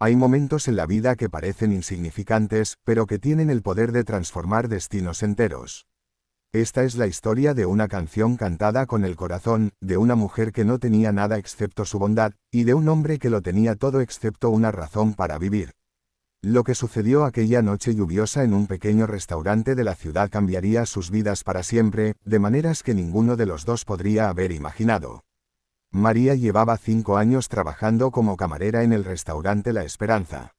Hay momentos en la vida que parecen insignificantes, pero que tienen el poder de transformar destinos enteros. Esta es la historia de una canción cantada con el corazón, de una mujer que no tenía nada excepto su bondad, y de un hombre que lo tenía todo excepto una razón para vivir. Lo que sucedió aquella noche lluviosa en un pequeño restaurante de la ciudad cambiaría sus vidas para siempre, de maneras que ninguno de los dos podría haber imaginado. María llevaba 5 años trabajando como camarera en el restaurante La Esperanza.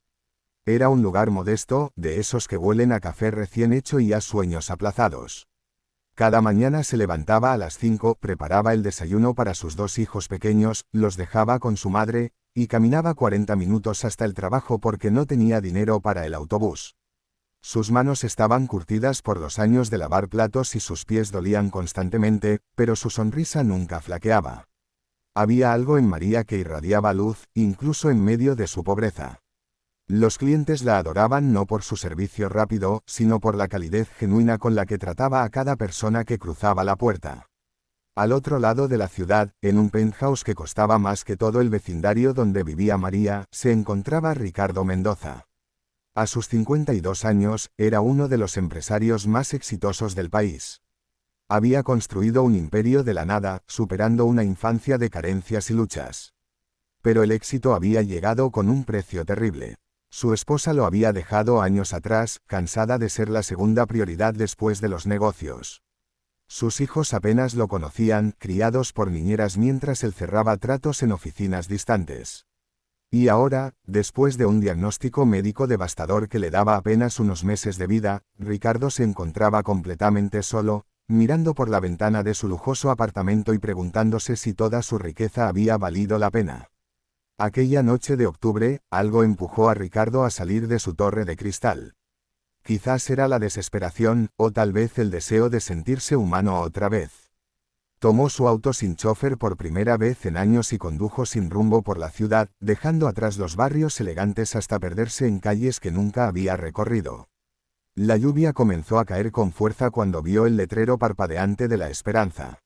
Era un lugar modesto, de esos que huelen a café recién hecho y a sueños aplazados. Cada mañana se levantaba a las 5, preparaba el desayuno para sus 2 hijos pequeños, los dejaba con su madre, y caminaba 40 minutos hasta el trabajo porque no tenía dinero para el autobús. Sus manos estaban curtidas por los años de lavar platos y sus pies dolían constantemente, pero su sonrisa nunca flaqueaba. Había algo en María que irradiaba luz, incluso en medio de su pobreza. Los clientes la adoraban no por su servicio rápido, sino por la calidez genuina con la que trataba a cada persona que cruzaba la puerta. Al otro lado de la ciudad, en un penthouse que costaba más que todo el vecindario donde vivía María, se encontraba Ricardo Mendoza. A sus 52 años, era uno de los empresarios más exitosos del país. Había construido un imperio de la nada, superando una infancia de carencias y luchas. Pero el éxito había llegado con un precio terrible. Su esposa lo había dejado años atrás, cansada de ser la segunda prioridad después de los negocios. Sus hijos apenas lo conocían, criados por niñeras mientras él cerraba tratos en oficinas distantes. Y ahora, después de un diagnóstico médico devastador que le daba apenas unos meses de vida, Ricardo se encontraba completamente solo, mirando por la ventana de su lujoso apartamento y preguntándose si toda su riqueza había valido la pena. Aquella noche de octubre, algo empujó a Ricardo a salir de su torre de cristal. Quizás era la desesperación, o tal vez el deseo de sentirse humano otra vez. Tomó su auto sin chofer por primera vez en años y condujo sin rumbo por la ciudad, dejando atrás los barrios elegantes hasta perderse en calles que nunca había recorrido. La lluvia comenzó a caer con fuerza cuando vio el letrero parpadeante de La Esperanza.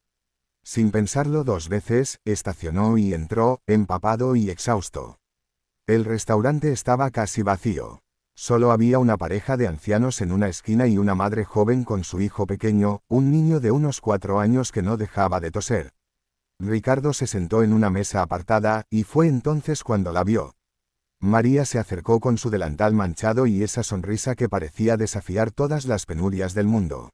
Sin pensarlo 2 veces, estacionó y entró, empapado y exhausto. El restaurante estaba casi vacío. Solo había una pareja de ancianos en una esquina y una madre joven con su hijo pequeño, un niño de unos 4 años que no dejaba de toser. Ricardo se sentó en una mesa apartada, y fue entonces cuando la vio. María se acercó con su delantal manchado y esa sonrisa que parecía desafiar todas las penurias del mundo.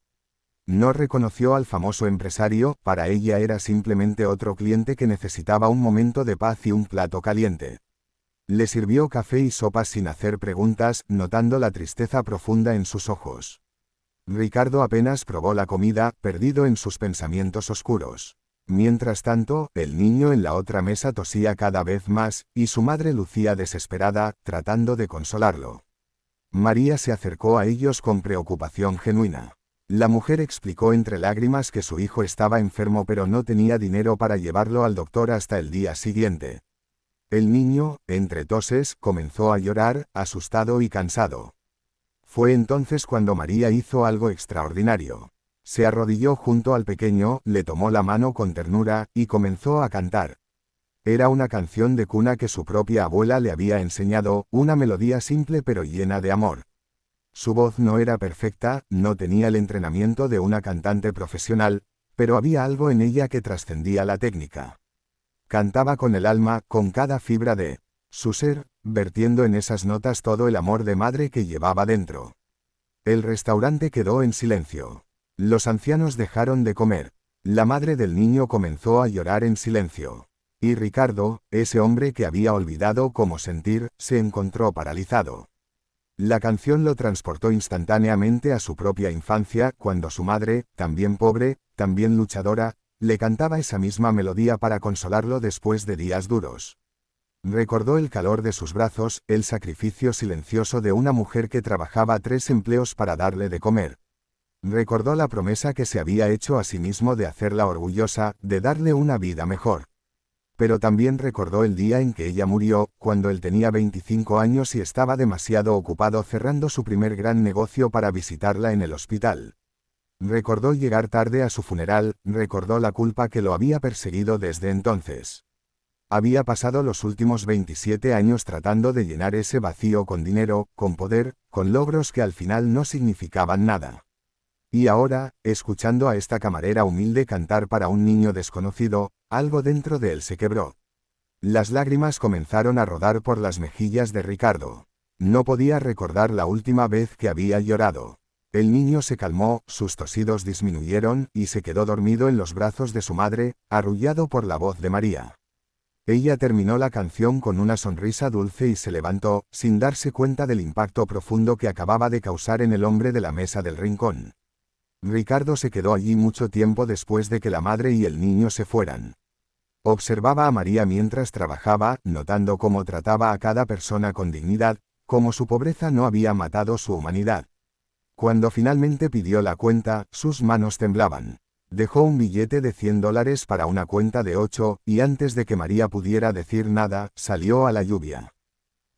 No reconoció al famoso empresario, para ella era simplemente otro cliente que necesitaba un momento de paz y un plato caliente. Le sirvió café y sopas sin hacer preguntas, notando la tristeza profunda en sus ojos. Ricardo apenas probó la comida, perdido en sus pensamientos oscuros. Mientras tanto, el niño en la otra mesa tosía cada vez más, y su madre lucía desesperada, tratando de consolarlo. María se acercó a ellos con preocupación genuina. La mujer explicó entre lágrimas que su hijo estaba enfermo pero no tenía dinero para llevarlo al doctor hasta el día siguiente. El niño, entre toses, comenzó a llorar, asustado y cansado. Fue entonces cuando María hizo algo extraordinario. Se arrodilló junto al pequeño, le tomó la mano con ternura, y comenzó a cantar. Era una canción de cuna que su propia abuela le había enseñado, una melodía simple pero llena de amor. Su voz no era perfecta, no tenía el entrenamiento de una cantante profesional, pero había algo en ella que trascendía la técnica. Cantaba con el alma, con cada fibra de su ser, vertiendo en esas notas todo el amor de madre que llevaba dentro. El restaurante quedó en silencio. Los ancianos dejaron de comer. La madre del niño comenzó a llorar en silencio. Y Ricardo, ese hombre que había olvidado cómo sentir, se encontró paralizado. La canción lo transportó instantáneamente a su propia infancia, cuando su madre, también pobre, también luchadora, le cantaba esa misma melodía para consolarlo después de días duros. Recordó el calor de sus brazos, el sacrificio silencioso de una mujer que trabajaba 3 empleos para darle de comer. Recordó la promesa que se había hecho a sí mismo de hacerla orgullosa, de darle una vida mejor. Pero también recordó el día en que ella murió, cuando él tenía 25 años y estaba demasiado ocupado cerrando su primer gran negocio para visitarla en el hospital. Recordó llegar tarde a su funeral, recordó la culpa que lo había perseguido desde entonces. Había pasado los últimos 27 años tratando de llenar ese vacío con dinero, con poder, con logros que al final no significaban nada. Y ahora, escuchando a esta camarera humilde cantar para un niño desconocido, algo dentro de él se quebró. Las lágrimas comenzaron a rodar por las mejillas de Ricardo. No podía recordar la última vez que había llorado. El niño se calmó, sus tosidos disminuyeron y se quedó dormido en los brazos de su madre, arrullado por la voz de María. Ella terminó la canción con una sonrisa dulce y se levantó, sin darse cuenta del impacto profundo que acababa de causar en el hombre de la mesa del rincón. Ricardo se quedó allí mucho tiempo después de que la madre y el niño se fueran. Observaba a María mientras trabajaba, notando cómo trataba a cada persona con dignidad, cómo su pobreza no había matado su humanidad. Cuando finalmente pidió la cuenta, sus manos temblaban. Dejó un billete de $100 para una cuenta de 8, y antes de que María pudiera decir nada, salió a la lluvia.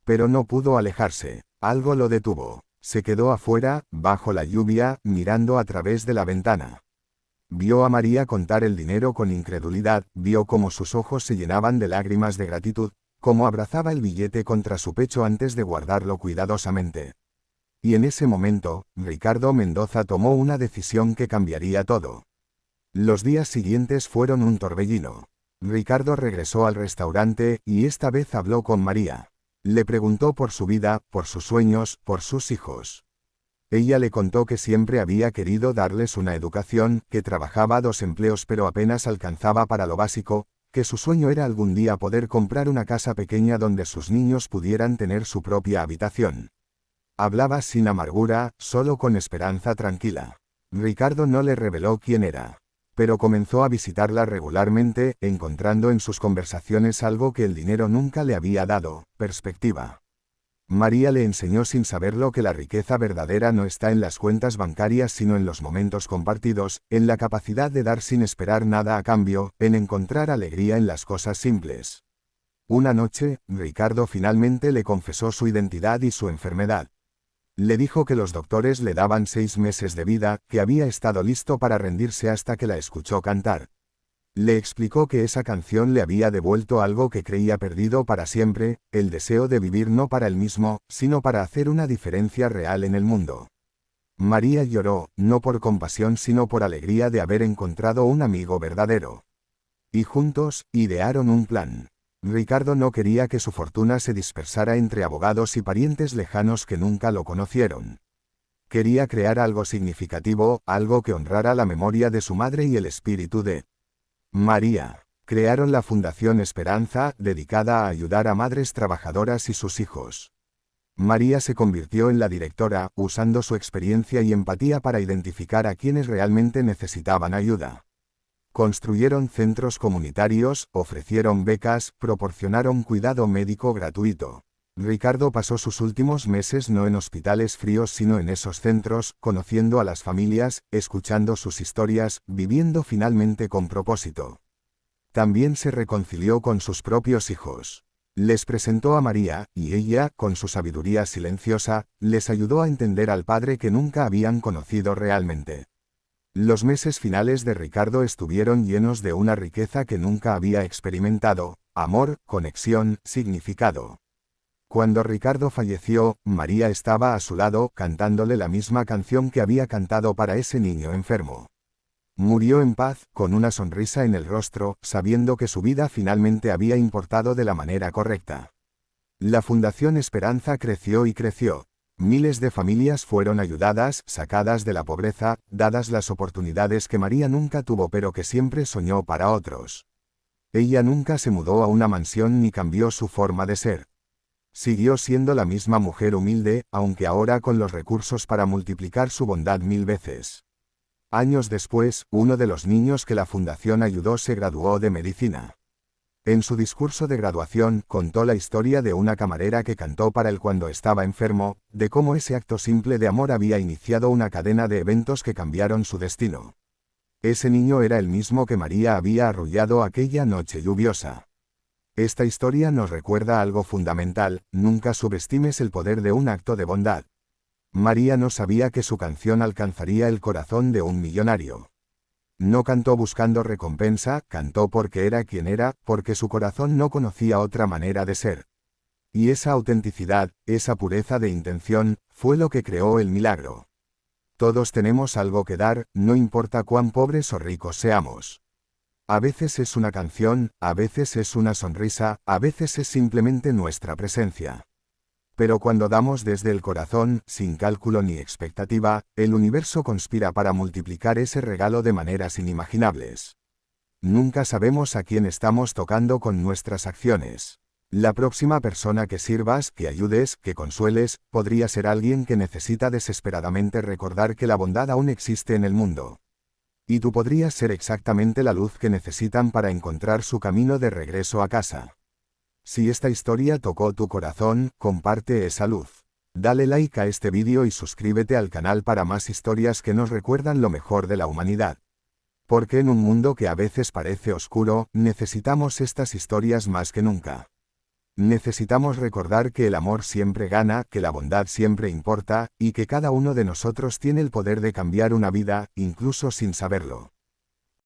Pero no pudo alejarse. Algo lo detuvo. Se quedó afuera, bajo la lluvia, mirando a través de la ventana. Vio a María contar el dinero con incredulidad, vio cómo sus ojos se llenaban de lágrimas de gratitud, cómo abrazaba el billete contra su pecho antes de guardarlo cuidadosamente. Y en ese momento, Ricardo Mendoza tomó una decisión que cambiaría todo. Los días siguientes fueron un torbellino. Ricardo regresó al restaurante, y esta vez habló con María. Le preguntó por su vida, por sus sueños, por sus hijos. Ella le contó que siempre había querido darles una educación, que trabajaba 2 empleos pero apenas alcanzaba para lo básico, que su sueño era algún día poder comprar una casa pequeña donde sus niños pudieran tener su propia habitación. Hablaba sin amargura, solo con esperanza tranquila. Ricardo no le reveló quién era. Pero comenzó a visitarla regularmente, encontrando en sus conversaciones algo que el dinero nunca le había dado: perspectiva. María le enseñó sin saberlo que la riqueza verdadera no está en las cuentas bancarias sino en los momentos compartidos, en la capacidad de dar sin esperar nada a cambio, en encontrar alegría en las cosas simples. Una noche, Ricardo finalmente le confesó su identidad y su enfermedad. Le dijo que los doctores le daban 6 meses de vida, que había estado listo para rendirse hasta que la escuchó cantar. Le explicó que esa canción le había devuelto algo que creía perdido para siempre, el deseo de vivir no para él mismo, sino para hacer una diferencia real en el mundo. María lloró, no por compasión sino por alegría de haber encontrado un amigo verdadero. Y juntos, idearon un plan. Ricardo no quería que su fortuna se dispersara entre abogados y parientes lejanos que nunca lo conocieron. Quería crear algo significativo, algo que honrara la memoria de su madre y el espíritu de María. Crearon la Fundación Esperanza, dedicada a ayudar a madres trabajadoras y sus hijos. María se convirtió en la directora, usando su experiencia y empatía para identificar a quienes realmente necesitaban ayuda. Construyeron centros comunitarios, ofrecieron becas, proporcionaron cuidado médico gratuito. Ricardo pasó sus últimos meses no en hospitales fríos sino en esos centros, conociendo a las familias, escuchando sus historias, viviendo finalmente con propósito. También se reconcilió con sus propios hijos. Les presentó a María, y ella, con su sabiduría silenciosa, les ayudó a entender al padre que nunca habían conocido realmente. Los meses finales de Ricardo estuvieron llenos de una riqueza que nunca había experimentado: amor, conexión, significado. Cuando Ricardo falleció, María estaba a su lado, cantándole la misma canción que había cantado para ese niño enfermo. Murió en paz, con una sonrisa en el rostro, sabiendo que su vida finalmente había importado de la manera correcta. La Fundación Esperanza creció y creció. Miles de familias fueron ayudadas, sacadas de la pobreza, dadas las oportunidades que María nunca tuvo pero que siempre soñó para otros. Ella nunca se mudó a una mansión ni cambió su forma de ser. Siguió siendo la misma mujer humilde, aunque ahora con los recursos para multiplicar su bondad 1000 veces. Años después, uno de los niños que la fundación ayudó se graduó de medicina. En su discurso de graduación, contó la historia de una camarera que cantó para él cuando estaba enfermo, de cómo ese acto simple de amor había iniciado una cadena de eventos que cambiaron su destino. Ese niño era el mismo que María había arrullado aquella noche lluviosa. Esta historia nos recuerda algo fundamental: nunca subestimes el poder de un acto de bondad. María no sabía que su canción alcanzaría el corazón de un millonario. No cantó buscando recompensa, cantó porque era quien era, porque su corazón no conocía otra manera de ser. Y esa autenticidad, esa pureza de intención, fue lo que creó el milagro. Todos tenemos algo que dar, no importa cuán pobres o ricos seamos. A veces es una canción, a veces es una sonrisa, a veces es simplemente nuestra presencia. Pero cuando damos desde el corazón, sin cálculo ni expectativa, el universo conspira para multiplicar ese regalo de maneras inimaginables. Nunca sabemos a quién estamos tocando con nuestras acciones. La próxima persona que sirvas, que ayudes, que consueles, podría ser alguien que necesita desesperadamente recordar que la bondad aún existe en el mundo. Y tú podrías ser exactamente la luz que necesitan para encontrar su camino de regreso a casa. Si esta historia tocó tu corazón, comparte esa luz. Dale like a este vídeo y suscríbete al canal para más historias que nos recuerdan lo mejor de la humanidad. Porque en un mundo que a veces parece oscuro, necesitamos estas historias más que nunca. Necesitamos recordar que el amor siempre gana, que la bondad siempre importa, y que cada uno de nosotros tiene el poder de cambiar una vida, incluso sin saberlo.